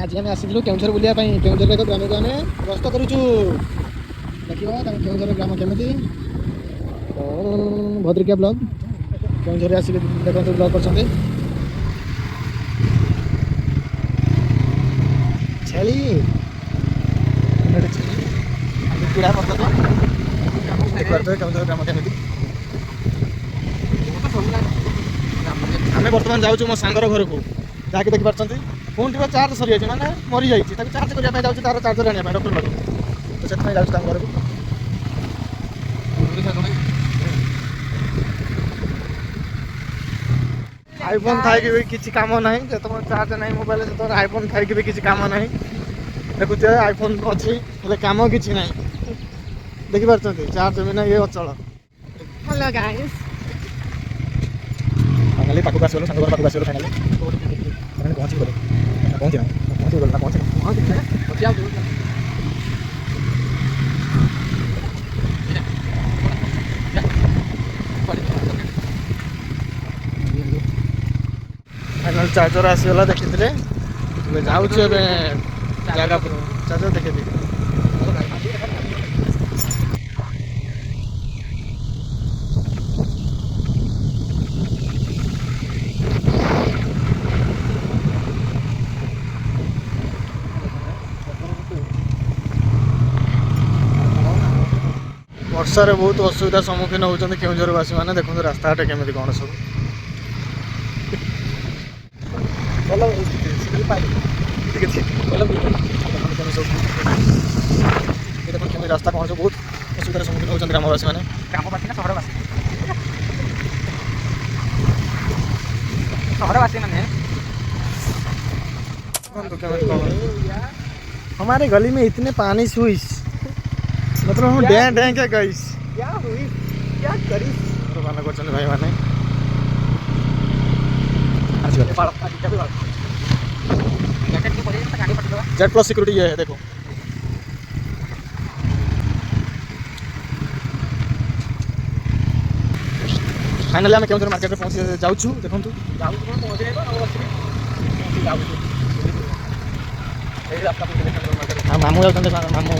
आज आम आसलु केउझर बुलिया केउझर एक ग्राम को आम गस्त करुचु देखा केउझर ग्राम केमी भद्रिका ब्लॉग केउझर आसिक देखते ब्लॉग कर छेली पीड़ा केउझर ग्राम केमी आम बर्तमान जाऊँ मो सांगर घर को जहाँकि देखिपार फोन टी चार्ज सरी जाए मैंने मरी जाइए चार्ज करने जाऊँ तार चार्जर आने डॉक्टर पास तो से जाऊँ घर को आईफोन थाई भी किसी काम ना जो तुम चार्ज ना मोबाइल से आईफोन थाई भी किसी काम ना देखुचे आईफोन अच्छी कम किसी ना देखिपार चार्ज भी ना ये अचल हेलो गाइस फाइनली पाखक आसगलु सांग पाखक आसगलु फाइनली पहुँची गले पहुँची फाइनल चार्जर आसीगला देखी जाऊँ जगह चार्जर देखी वर्षा रे बहुत असुविधा सम्मुखीन होती केउझरवासी मैंने देखो रास्ता घाट केमी कौन सब रास्ता कौन सब बहुत असुविधार सम्मुखीन होती ग्रामवासी मैंने ग्रामवासी ना सहरवासी मैंने हमारे गली में इतने पानी सुइस मतलब हम डैं डैं क्या गईस क्या हुई क्या करी माना कर भाई माने जेड प्लस सिक्योरिटी ये है देखो फाइनली आम केउझर मार्केट में पहुँची जाऊँ देखो मामू जाते मामू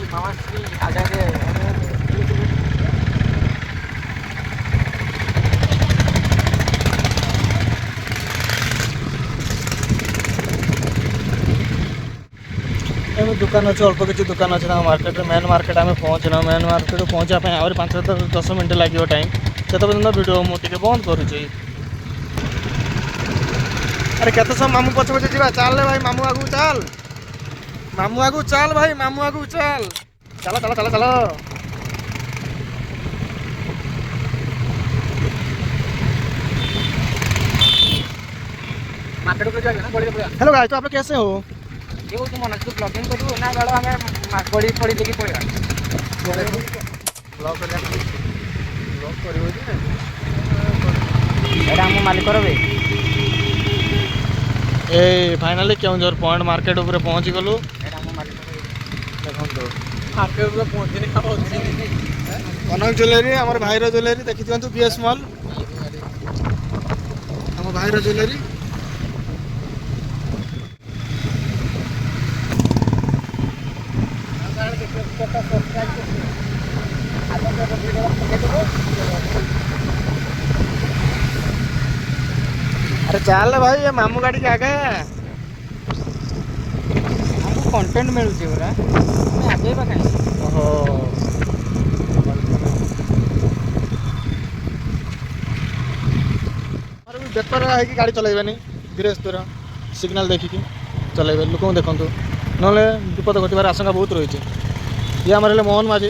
मामा श्री आचार्य दुकान अच्छे अल्प किसी दुकान अच्छे मार्केट मेन मार्केट आम पहुँचना मेन मार्केट पहुँचापी आहुरी 5-10 मिनट लगे टाइम से पर्यटन वीडियो मुझे बंद करुच्छे अरे केत सब मामू पछे पछे जा चल भाई मामू आगू चल मामू आगू चल भाई मामू आगू चल चलो चलो चलो चलो मार्केट को जाएगा ना बड़ी बड़ी हेलो गाइस तो आप लोग कैसे हो ये तुम मन तू ब्लॉगिंग करू ना गाड़ो हमें बड़ी बड़ी देखी पड़ेगा ब्लॉग कर ब्लॉग करियो जे एडा हम मालिक करबे ए फाइनली केउझर पॉइंट मार्केट ऊपर पहुंची गलु एडा हम मालिक करबे देखो मार्केट ऊपर पहुंचने का होची कनक ज्वेलरी हमारे भाई रो ज्वेलरी देखि दियंतु बीएस मॉल हम भाई रो ज्वेलरी अरे चल भाई ये मामू गाड़ी के आगे हमको कंटेंट मिलुची पूरा मैं आगे बा काई ओहो अरे बेटर है कि गाड़ी चलाइबानी धीरे धीरे सिग्नल देखिकी चलाइबे लोक देखु ना विपद घटबार आशंका बहुत रही ये हमारे मोहन माझी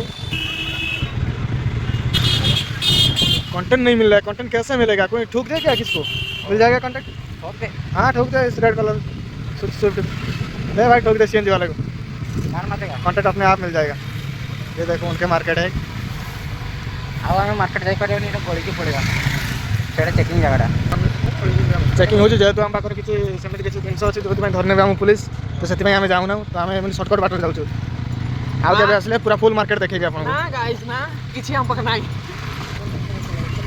कंटेंट नहीं मिल रहा है कंटेंट कैसे मिलेगा कोई ठोक दे क्या किसको मिल जाएगा कंटेंट हाँ ठोक दे इस रेड कलर स्विफ्ट नहीं भाई ठोक दे सीएनजी वाले को कंटेंट अपने आप मिल जाएगा ये देखो उनके मार्केट है अब हमें मार्केट जाई पारे नहीं गली की पड़ेगा सेटा चेकिंग जगह चेकिंग हो जेहेतु आम पाखे किसी सेमती किसी जिन अच्छी जो धरने आम पुलिस तो से आम जाऊना तो आम सर्टकट बाट जाऊँ आगे आसले पूरा फुल मार्केट देखेबी आप गाइस ना किछि हम पाखे नाही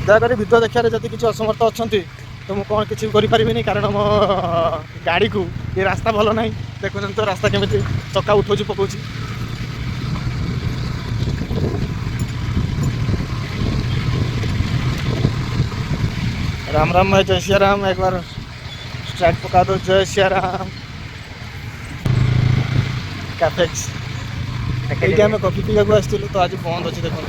दयाकोरी भितर देखार जब किसी असमर्थ अच्छा तो मुझे कौन किसी करें कारण मो गाड़ी को ये रास्ता भल ना देखुं तो रास्ता केमी चक्का उठाऊँ पकाऊँ। राम राम भाई, जय श्री राम। एक बार स्टार्ट पका दो। जय श्री राम। कैफेक्स ये आम कॉफी पीवा को आसलु तो आज बंद अच्छे देखो।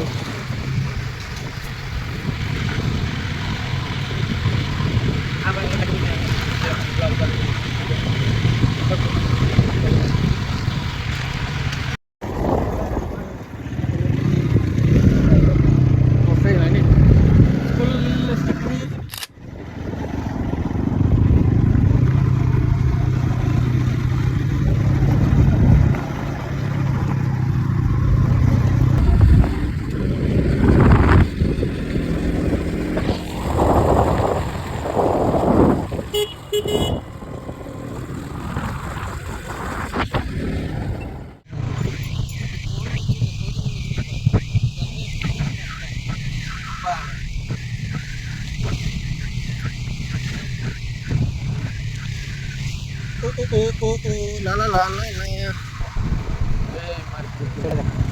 ला ला ला ला।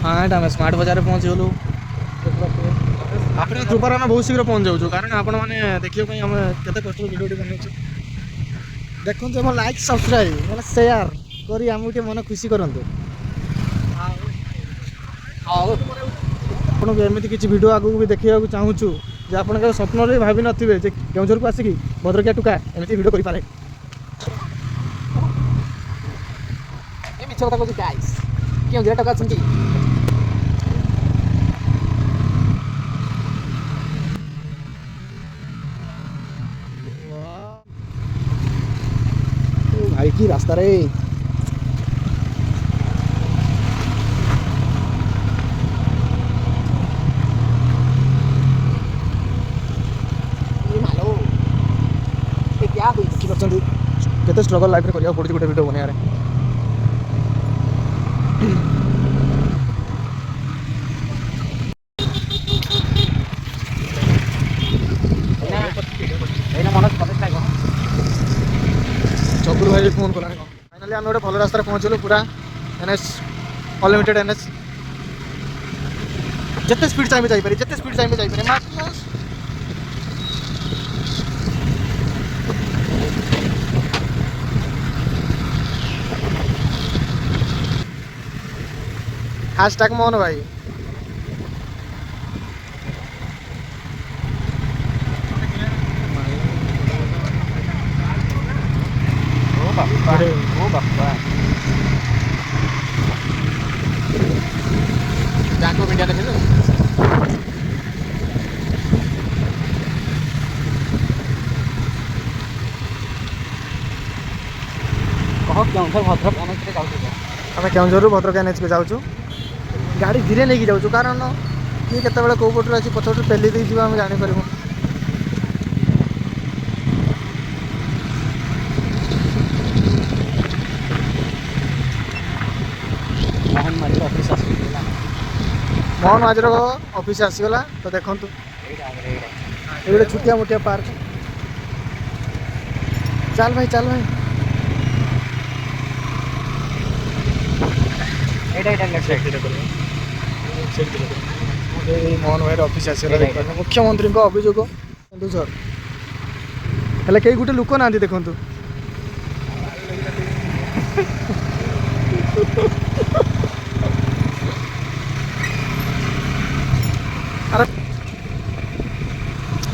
हाँ एटा स्मार्ट बाजार पहुँच गलु। आपन कृपार आम बहुत शीघ्र पहुँच जाऊँ कारण आपण मैंने देखिए आम केते कष्ट भिडियो बनाऊँ। देखते आम लाइक सब्सक्राइब मतलब शेयर करी आमको टे मन खुशी करंतु। आपको एमती किसी वीडियो आगू भी देखा चाहूँ जे आप स्वप्न भी भावी नथिबे जे केउझर को आसिकी भद्रकिया टुका एमती वीडियो करि पारे। गाइस क्यों जरा टका सुनती भाई की रास्ता रे। क्या केते स्ट्रगल लाइफ रे करिया पड़छ गोटे वीडियो बनिया रे। चक्र भाई फोन कला फाइनाली आम गोटे भल रास्तार पहुँचलु पूरा एनएच अनलिमिटेड एनएच जिते स्पीड चाहिए जापर जिते स्पीड चाहिए जापर। हैशटैग मोहन भाई। बैंक ऑफ इंडिया देखे आम केउझर भद्रक एनएच पे जाऊँ। गाड़ी धीरे नहीं जाऊँ कारण किए केत कौ पटर अच्छी पछपट पेली दे आम जापर। मोहन माझर ऑफिस आसीगला तो देखु ये गोटे छुटिया मोटिया पार्क। चल भाई चल भाई मोहन भाई ऑफिस आसीगला। मुख्यमंत्री अभियोग केन्दुझर हेल्ले कई गोटे लोक ना देखु।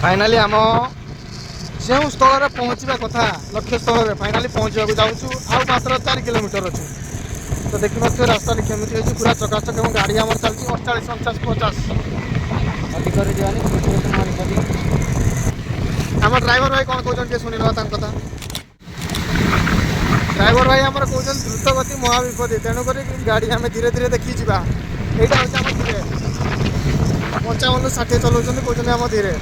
फाइनाली आम जो स्थल में पहुँचा कथा लक्ष्य स्थल में फाइनाली पहुँचा जाऊँ आ मात्र 4 किलोमीटर अच्छे तो देखिए रास्ता केमी पूरा चकाचक और गाड़ी आम चलती 48 49 50 आम ड्राइवर भाई कौन कहते शुणी ना कथा। ड्राइवर भाई आम कौन द्रुत गति महाविपद तेणुक गाड़ी आम धीरे धीरे देखी जावा यहाँ हूँ आम धीरे 55 60 चलाऊँ कहते आम धीरे।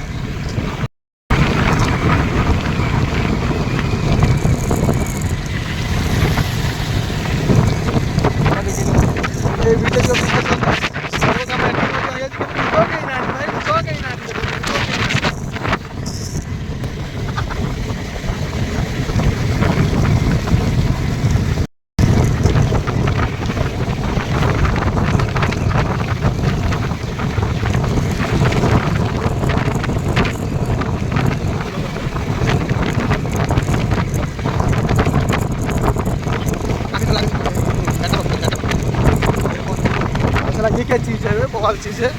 लगी क्या चीज़ है, बहुत चीज़ है।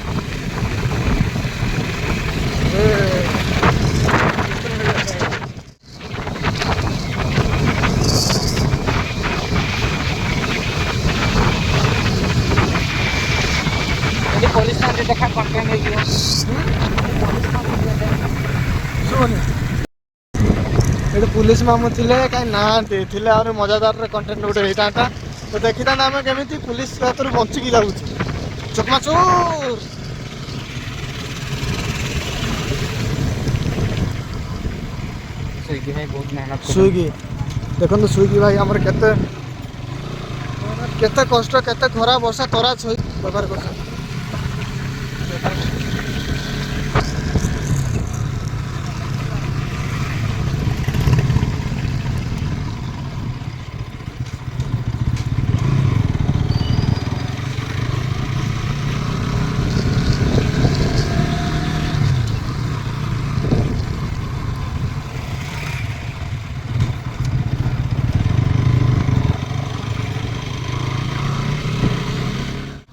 ଯଦି ପୋଲିସ ମାନେ ଦେଖା କଣ୍ଟେଣ୍ଟ ହେଇଯିବ। ଶୁଭୁନି ଏଠି ପୁଲିସ ମାମୁ ଥିଲେ କାହିଁ ନାହାନ୍ତି, ଥିଲେ ଆହୁରି ମଜାଦାରରେ କଣ୍ଟେଣ୍ଟ ଗୋଟେ ହେଇଥାନ୍ତା। ତ ଦେଖିଥାନ୍ତେ ଆମେ କେମିତି ପୁଲିସ ହାତରୁ ବଞ୍ଚିକି ଯାଉଛି। ଚକମାଚୁର ସ୍ୱିଗି ଭାଇ ବହୁତ ମେହନତ ସ୍ୱିଗି ଦେଖନ୍ତୁ, ସ୍ୱିଗି ଭାଇ ଆମର କେତେ କେତେ କଷ୍ଟ, କେତେ ଖରା ବର୍ଷା ତରା ସହି ବ୍ୟବହାର କରୁଛନ୍ତି।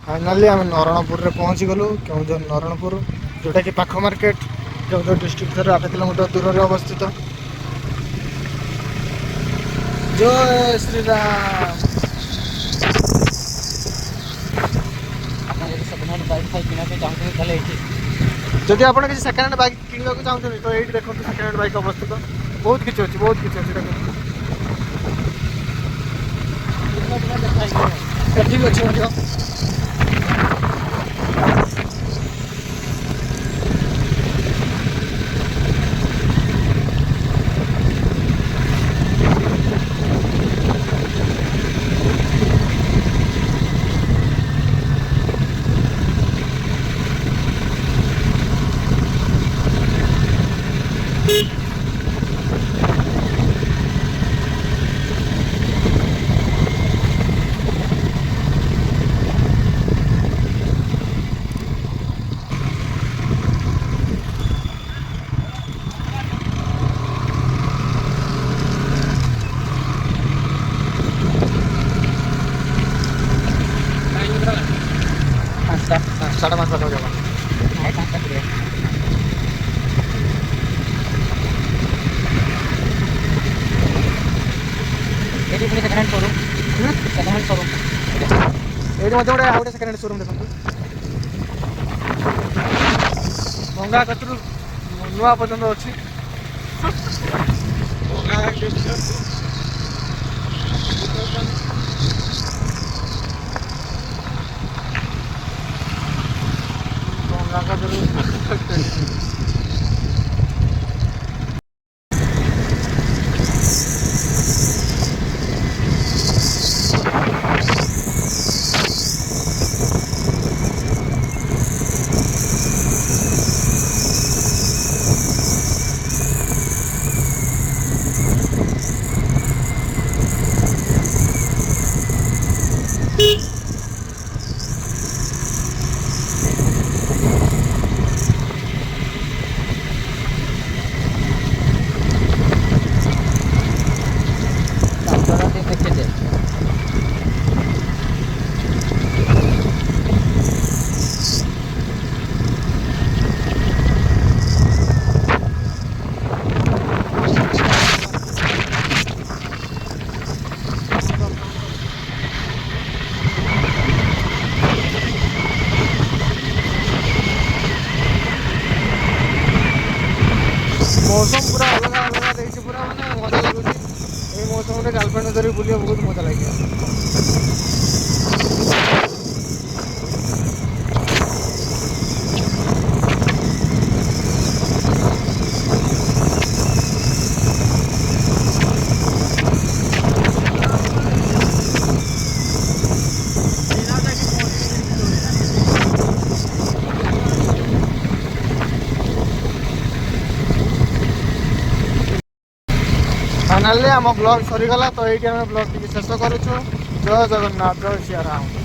फाइनाली आम नरणपुर में पहुँची गलु। केउझर नरणपुर जोटा कि पाख मार्केट, केउझर डिस्ट्रिक्ट 8 किलोमीटर दूर में अवस्थित। जय श्री राम। ଆପଣ ଯଦି ସେକେଣ୍ଡ ହ୍ୟାଣ୍ଡ ବାଇକ୍ ଫାଇକ୍ କିଣିବା ପାଇଁ ଚାହୁଁଛନ୍ତି ତାହେଲେ ଏଇଠି जदि आप किसी सेकेंड हैंड बाइक किणवा चाहते तो ये देखो सेकेंड हैंड बाइक अवस्थित बहुत किसी अच्छी, बहुत किसी अच्छी ठीक अच्छे ମଧ୍ୟ। साढ़े 5 हो जाएगा। ନାଇଁ ପାଞ୍ଚଟା କୋଡ଼ିଏ। ଏଠି ପୁଣି second hand showroom, second hand showroom. ଏଇଠି ମଧ୍ୟ ଗୋଟେ ଆଉ ଗୋଟେ ସେକେଣ୍ଡ ହ୍ୟାଣ୍ଡ ଶୋରୁମ୍ ଦେଖନ୍ତୁ। ଭଙ୍ଗା କତିରୁ ନୂଆ ପର୍ଯ୍ୟନ୍ତ ଅଛି। ଭଙ୍ଗା କତିରୁ मौसम पूरा अलग अलग देखिए, पूरा मैंने मजा लगुच। ये मौसम में गर्लफ्रेंड धरी बुलिया बहुत मजा लगे। फाइनाली आम ब्लॉग सरीगला, तो ये ब्लॉग टी शेष करुचु। जय जगन्नाथ, जय सिया राम।